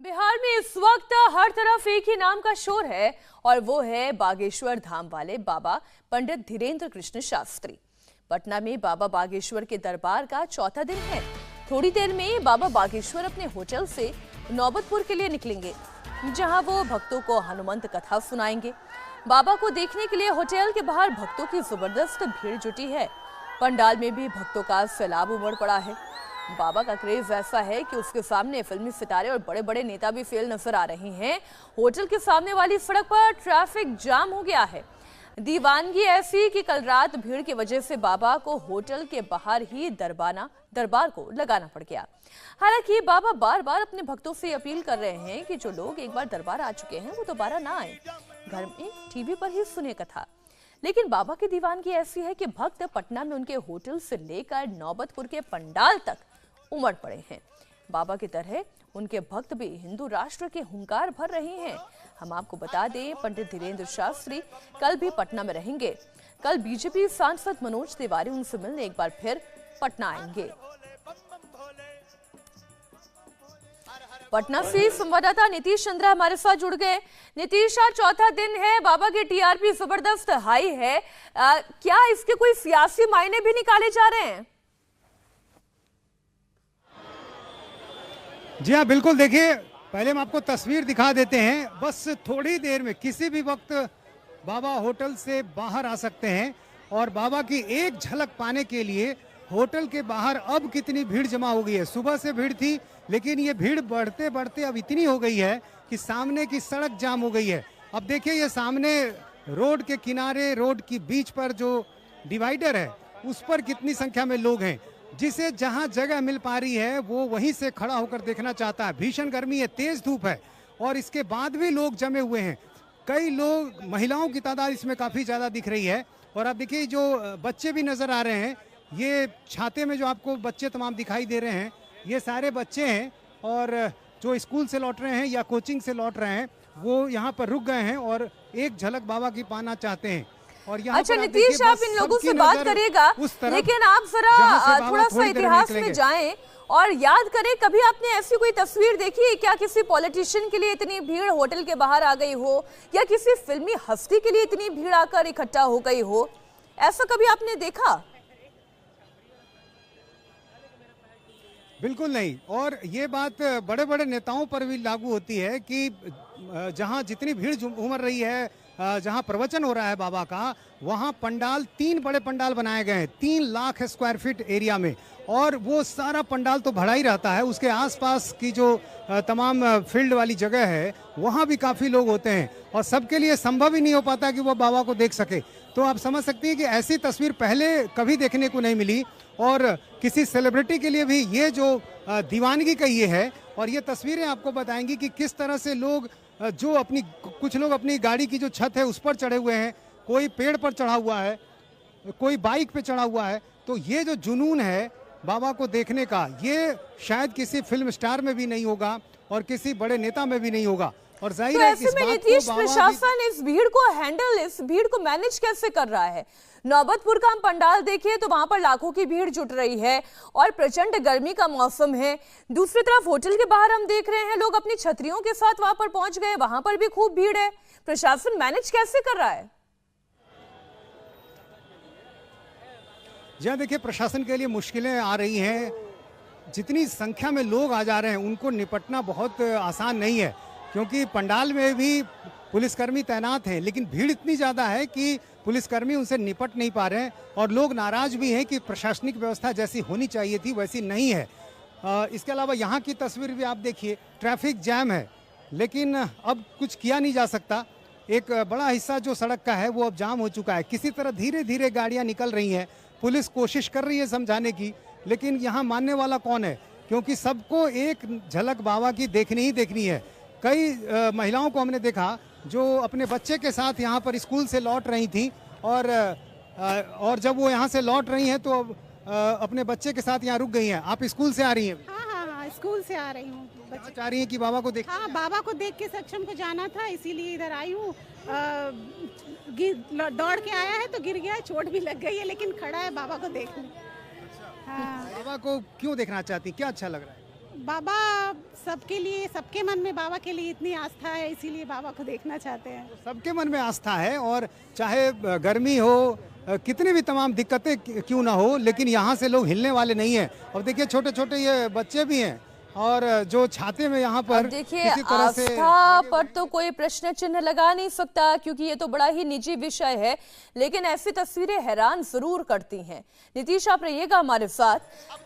बिहार में इस वक्त हर तरफ एक ही नाम का शोर है और वो है बागेश्वर धाम वाले बाबा पंडित धीरेन्द्र कृष्ण शास्त्री। पटना में बाबा बागेश्वर के दरबार का चौथा दिन है। थोड़ी देर में बाबा बागेश्वर अपने होटल से नौबतपुर के लिए निकलेंगे, जहां वो भक्तों को हनुमंत कथा सुनाएंगे। बाबा को देखने के लिए होटल के बाहर भक्तों की जबरदस्त भीड़ जुटी है। पंडाल में भी भक्तों का सैलाब उमड़ पड़ा है। बाबा का क्रेज ऐसा है कि उसके सामने फिल्मी सितारे और बड़े बड़े नेता भी फेल नजर आ रहे हैं। होटल के सामने वाली सड़क पर ट्रैफिक जाम हो गया है। दीवानगी ऐसी कि कल रात भीड़ की वजह से बाबा को होटल के बाहर ही दरबार को लगाना पड़ गया। हालांकि बाबा बार बार अपने भक्तों से अपील कर रहे हैं कि जो लोग एक बार दरबार आ चुके हैं वो दोबारा ना आए, घर में टीवी पर ही सुने कथा। लेकिन बाबा की दीवानगी ऐसी है कि भक्त पटना में उनके होटल से लेकर नौबतपुर के पंडाल तक उमड़ पड़े हैं। बाबा की तरह उनके भक्त भी हिंदू राष्ट्र के हुंकार भर रहे हैं। हम आपको बता दें, पंडित धीरेन्द्र शास्त्री कल भी पटना में रहेंगे। कल बीजेपी सांसद मनोज तिवारी उनसे मिलने एक बार फिर पटना आएंगे। पटना से संवाददाता नीतीश चंद्रा हमारे साथ जुड़ गए। नीतीश, आज चौथा दिन है, बाबा की टीआरपी जबरदस्त हाई है। क्या इसके कोई सियासी मायने भी निकाले जा रहे हैं? जी हाँ, बिल्कुल। देखिए, पहले हम आपको तस्वीर दिखा देते हैं। बस थोड़ी देर में किसी भी वक्त बाबा होटल से बाहर आ सकते हैं और बाबा की एक झलक पाने के लिए होटल के बाहर अब कितनी भीड़ जमा हो गई है। सुबह से भीड़ थी, लेकिन ये भीड़ बढ़ते बढ़ते अब इतनी हो गई है कि सामने की सड़क जाम हो गई है। अब देखिए, ये सामने रोड के किनारे, रोड की बीच पर जो डिवाइडर है, उस पर कितनी संख्या में लोग हैं। जिसे जहां जगह मिल पा रही है वो वहीं से खड़ा होकर देखना चाहता है। भीषण गर्मी है, तेज धूप है और इसके बाद भी लोग जमे हुए हैं। कई लोग, महिलाओं की तादाद इसमें काफी ज्यादा दिख रही है। और आप देखिए, जो बच्चे भी नजर आ रहे हैं, ये छाते में जो आपको बच्चे तमाम दिखाई दे रहे हैं, ये सारे बच्चे हैं और जो स्कूल से लौट रहे हैं या कोचिंग से लौट रहे हैं, वो यहाँ पर रुक गए हैं और एक झलक बाबा की पाना चाहते हैं। और अच्छा नीतीश, आप इन लोगों से बात करिएगा, लेकिन आप जरा थोड़ा सा इतिहास में जाएं और याद करें, कभी आपने ऐसी कोई तस्वीर देखी है क्या? किसी पॉलिटिशियन के लिए इतनी भीड़ होटल के बाहर आ गई हो या किसी फिल्मी हस्ती के लिए इतनी भीड़ आकर इकट्ठा हो गई हो, ऐसा कभी आपने देखा? बिल्कुल नहीं। और ये बात बड़े बड़े नेताओं पर भी लागू होती है कि जहां जितनी भीड़ उमड़ रही है, जहां प्रवचन हो रहा है बाबा का, वहां पंडाल, 3 बड़े पंडाल बनाए गए हैं 3 लाख स्क्वायर फीट एरिया में। और वो सारा पंडाल तो भरा ही रहता है। उसके आसपास की जो तमाम फील्ड वाली जगह है, वहां भी काफी लोग होते हैं और सबके लिए संभव ही नहीं हो पाता कि वो बाबा को देख सके। तो आप समझ सकती हैं कि ऐसी तस्वीर पहले कभी देखने को नहीं मिली। और किसी सेलिब्रिटी के लिए भी ये जो दीवानगी का ये है। और ये तस्वीरें आपको बताएंगी कि किस तरह से लोग, जो अपनी, कुछ लोग अपनी गाड़ी की जो छत है उस पर चढ़े हुए हैं, कोई पेड़ पर चढ़ा हुआ है, कोई बाइक पे चढ़ा हुआ है। तो ये जो जुनून है बाबा को देखने का, ये शायद किसी फिल्म स्टार में भी नहीं होगा और किसी बड़े नेता में भी नहीं होगा। और जाहिर है, ऐसे में नीतीश, प्रशासन इस भीड़ को हैंडल, इस भीड़ को मैनेज कैसे कर रहा है? नौबतपुर का हम पंडाल देखिए तो वहां पर लाखों की भीड़ जुट रही है और प्रचंड गर्मी का मौसम है। दूसरी तरफ होटल के बाहर हम देख रहे हैं लोग अपनी छतरियों के साथ वहां पर पहुंच गए, वहां पर भी खूब भीड़ है। प्रशासन मैनेज कैसे कर रहा है? जी देखिए, प्रशासन के लिए मुश्किलें आ रही हैं। जितनी संख्या में लोग आ जा रहे हैं उनको निपटना बहुत आसान नहीं है, क्योंकि पंडाल में भी पुलिसकर्मी तैनात हैं, लेकिन भीड़ इतनी ज़्यादा है कि पुलिसकर्मी उनसे निपट नहीं पा रहे हैं। और लोग नाराज भी हैं कि प्रशासनिक व्यवस्था जैसी होनी चाहिए थी वैसी नहीं है। इसके अलावा यहाँ की तस्वीर भी आप देखिए, ट्रैफिक जैम है, लेकिन अब कुछ किया नहीं जा सकता। एक बड़ा हिस्सा जो सड़क का है वो अब जाम हो चुका है। किसी तरह धीरे धीरे गाड़ियाँ निकल रही हैं। पुलिस कोशिश कर रही है समझाने की, लेकिन यहाँ मानने वाला कौन है, क्योंकि सबको एक झलक बाबा की देखनी ही देखनी है। कई महिलाओं को हमने देखा जो अपने बच्चे के साथ यहाँ पर स्कूल से लौट रही थी और जब वो यहाँ से लौट रही हैं तो अपने बच्चे के साथ यहाँ रुक गई हैं। आप स्कूल से आ रही हैं? हाँ, स्कूल से आ रही हूँ। बच्चे चाह रही हैं कि बाबा को देख। हाँ, बाबा को देख के सक्षम को जाना था, इसीलिए इधर आई हूँ। दौड़ के आया है तो गिर गया, चोट भी लग गई है, लेकिन खड़ा है बाबा को देखने। हाँ। बाबा को क्यों देखना चाहती, क्या अच्छा लग रहा है? बाबा सबके लिए, सबके मन में बाबा के लिए इतनी आस्था है, इसीलिए बाबा को देखना चाहते हैं। सबके मन में आस्था है, और चाहे गर्मी हो, कितनी भी तमाम दिक्कतें क्यों ना हो, लेकिन यहाँ से लोग हिलने वाले नहीं हैं। और देखिए छोटे छोटे ये बच्चे भी हैं, और जो छाते में यहाँ पर देखिए किसी तरह से आस्था पर तो कोई प्रश्न चिन्ह लगा नहीं सकता, क्योंकि ये तो बड़ा ही निजी विषय है, लेकिन ऐसी तस्वीरें हैरान जरूर करती हैं। नीतीश, आप रहिएगा हमारे साथ।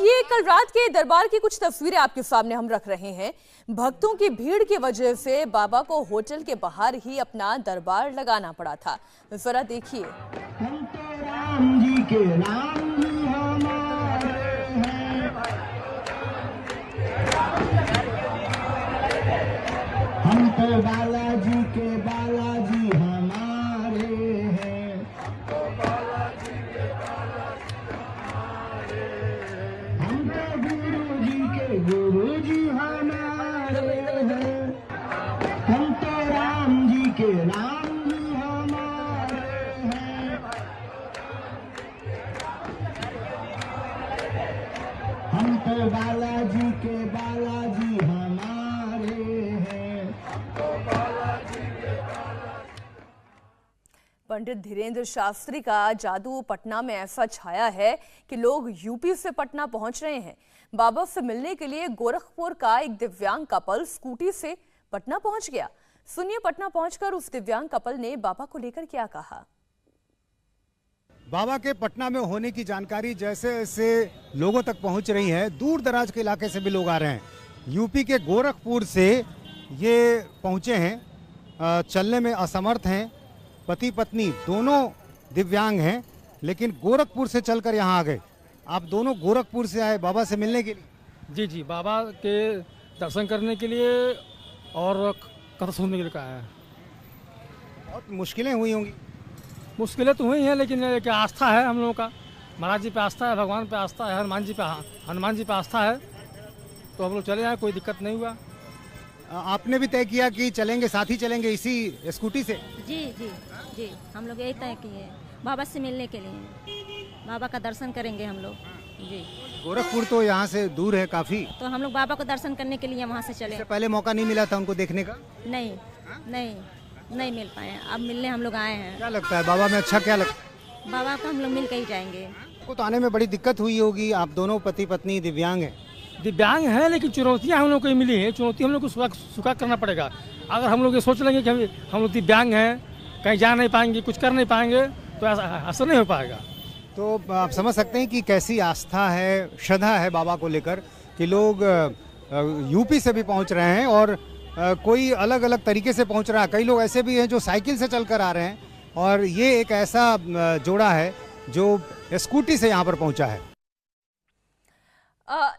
ये कल रात के दरबार की कुछ तस्वीरें आपके सामने हम रख रहे हैं। भक्तों की भीड़ की वजह से बाबा को होटल के बाहर ही अपना दरबार लगाना पड़ा था। जरा देखिए। हम तो राम जी के राम जी हमारे हैं, हम तो बालाजी के बालाजी हमारे हैं, हम तो गुरु जी के गुरु जी हमारे हैं, हम तो राम जी के राम जी हमारे हैं, हम तो बालाजी के बालाजी हमारे हैं। पंडित धीरेंद्र शास्त्री का जादू पटना में ऐसा छाया है कि लोग यूपी से पटना पहुंच रहे हैं। बाबा से मिलने के लिए गोरखपुर का एक दिव्यांग कपल स्कूटी से पटना पहुंच गया। सुनिए पटना पहुंचकर उस दिव्यांग कपल ने बाबा को लेकर क्या कहा। बाबा के पटना में होने की जानकारी जैसे जैसे लोगों तक पहुंच रही है, दूर दराज के इलाके से भी लोग आ रहे हैं। यूपी के गोरखपुर से ये पहुंचे हैं, चलने में असमर्थ हैं, पति पत्नी दोनों दिव्यांग हैं, लेकिन गोरखपुर से चलकर यहाँ आ गए। आप दोनों गोरखपुर से आए बाबा से मिलने के लिए? जी जी, बाबा के दर्शन करने के लिए और कथा सुनने के लिए कहा है। बहुत मुश्किलें हुई होंगी? मुश्किलें तो हुई हैं, लेकिन एक आस्था है हम लोगों का। महाराज जी पे आस्था है, भगवान पे आस्था है, हनुमान जी पे आस्था है, तो हम लोग चले आए, कोई दिक्कत नहीं हुआ। आपने भी तय किया कि चलेंगे, साथ ही चलेंगे इसी स्कूटी से? जी जी जी, हम लोग यही तय किए बाबा से मिलने के लिए, बाबा का दर्शन करेंगे हम लोग। जी, गोरखपुर तो यहाँ से दूर है काफी, तो हम लोग बाबा को दर्शन करने के लिए वहाँ से चले। इससे पहले मौका नहीं मिला था उनको देखने का? नहीं नहीं नहीं मिल पाए, अब मिलने हम लोग आए हैं। क्या लगता है बाबा में अच्छा क्या लगता है? बाबा को हम लोग मिल के ही जाएंगे। आपको तो आने में बड़ी दिक्कत हुई होगी, आप दोनों पति पत्नी दिव्यांग हैं। दिव्यांग है, लेकिन चुनौतियाँ हम लोग को मिली है, चुनौती हम लोग को स्वीकार करना पड़ेगा। अगर हम लोग ये सोच लेंगे कि हम लोग दिव्यांग हैं, कहीं जा नहीं पाएंगे, कुछ कर नहीं पाएंगे, तो ऐसा नहीं हो पाएगा। तो आप समझ सकते हैं कि कैसी आस्था है, श्रद्धा है बाबा को लेकर, कि लोग यूपी से भी पहुंच रहे हैं और कोई अलग अलग तरीके से पहुंच रहा है। कई लोग ऐसे भी हैं जो साइकिल से चलकर आ रहे हैं, और ये एक ऐसा जोड़ा है जो स्कूटी से यहाँ पर पहुंचा है।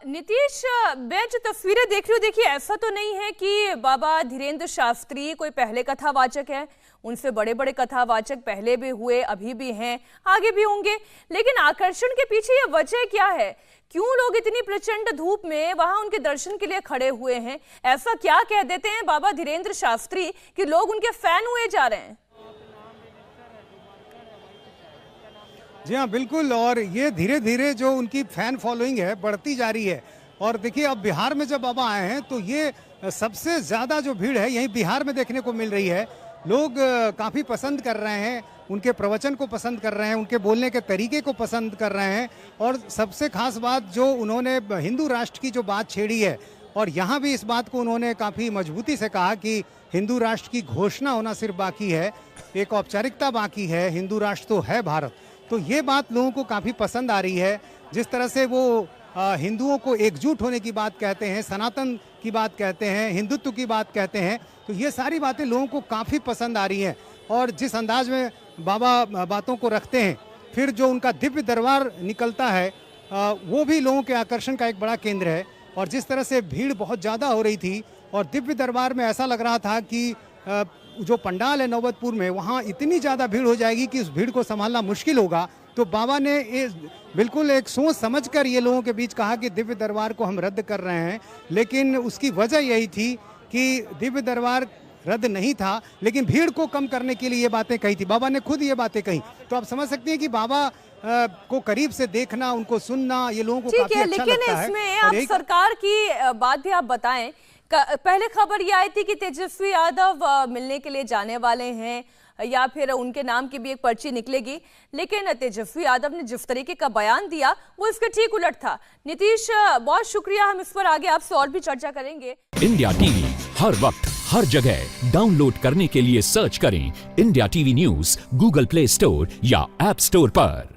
नीतीश, मैं जो तस्वीरें देख रही हूँ, देखिए ऐसा तो नहीं है कि बाबा धीरेंद्र शास्त्री कोई पहले कथावाचक है। उनसे बड़े बड़े कथावाचक पहले भी हुए, अभी भी हैं, आगे भी होंगे, लेकिन आकर्षण के पीछे ये वजह क्या है? क्यों लोग इतनी प्रचंड धूप में वहां उनके दर्शन के लिए खड़े हुए हैं? ऐसा क्या कह देते हैं बाबा धीरेंद्र शास्त्री कि लोग उनके फैन हुए जा रहे हैं? जी हाँ, बिल्कुल। और ये धीरे धीरे जो उनकी फैन फॉलोइंग है बढ़ती जा रही है। और देखिए अब बिहार में जब बाबा आए हैं तो ये सबसे ज्यादा जो भीड़ है यही बिहार में देखने को मिल रही है। लोग काफी पसंद कर रहे हैं, उनके प्रवचन को पसंद कर रहे हैं, उनके बोलने के तरीके को पसंद कर रहे हैं। और सबसे खास बात जो उन्होंने हिंदू राष्ट्र की जो बात छेड़ी है, और यहाँ भी इस बात को उन्होंने काफी मजबूती से कहा कि हिंदू राष्ट्र की घोषणा होना सिर्फ बाकी है, एक औपचारिकता बाकी है, हिंदू राष्ट्र तो है भारत। तो ये बात लोगों को काफ़ी पसंद आ रही है। जिस तरह से वो हिंदुओं को एकजुट होने की बात कहते हैं, सनातन की बात कहते हैं, हिंदुत्व की बात कहते हैं, तो ये सारी बातें लोगों को काफ़ी पसंद आ रही हैं। और जिस अंदाज में बाबा बातों को रखते हैं, फिर जो उनका दिव्य दरबार निकलता है, वो भी लोगों के आकर्षण का एक बड़ा केंद्र है। और जिस तरह से भीड़ बहुत ज़्यादा हो रही थी, और दिव्य दरबार में ऐसा लग रहा था कि जो पंडाल है नौबतपुर में, वहाँ इतनी ज़्यादा भीड़ हो जाएगी कि उस भीड़ को संभालना मुश्किल होगा। तो बाबा ने बिल्कुल एक सोच समझकर ये लोगों के बीच कहा कि दिव्य दरबार को हम रद्द कर रहे हैं। लेकिन उसकी वजह यही थी कि दिव्य दरबार रद्द नहीं था, लेकिन भीड़ को कम करने के लिए ये बातें कही थी। बाबा ने खुद ये बातें कही। तो आप समझ सकते हैं कि बाबा को करीब से देखना, उनको सुनना, ये लोगों को ठीक काफी है, अच्छा लेकिन लगता है। इसमें और आप एक सरकार की बात भी आप बताएं। पहले खबर ये आई थी कि तेजस्वी यादव मिलने के लिए जाने वाले हैं या फिर उनके नाम की भी एक पर्ची निकलेगी, लेकिन तेजस्वी यादव ने जिस तरीके का बयान दिया वो इसके ठीक उलट था। नीतीश, बहुत शुक्रिया, हम इस पर आगे आपसे और भी चर्चा करेंगे। इंडिया टीवी हर वक्त हर जगह डाउनलोड करने के लिए सर्च करें India TV news Google play store या ऐप स्टोर पर।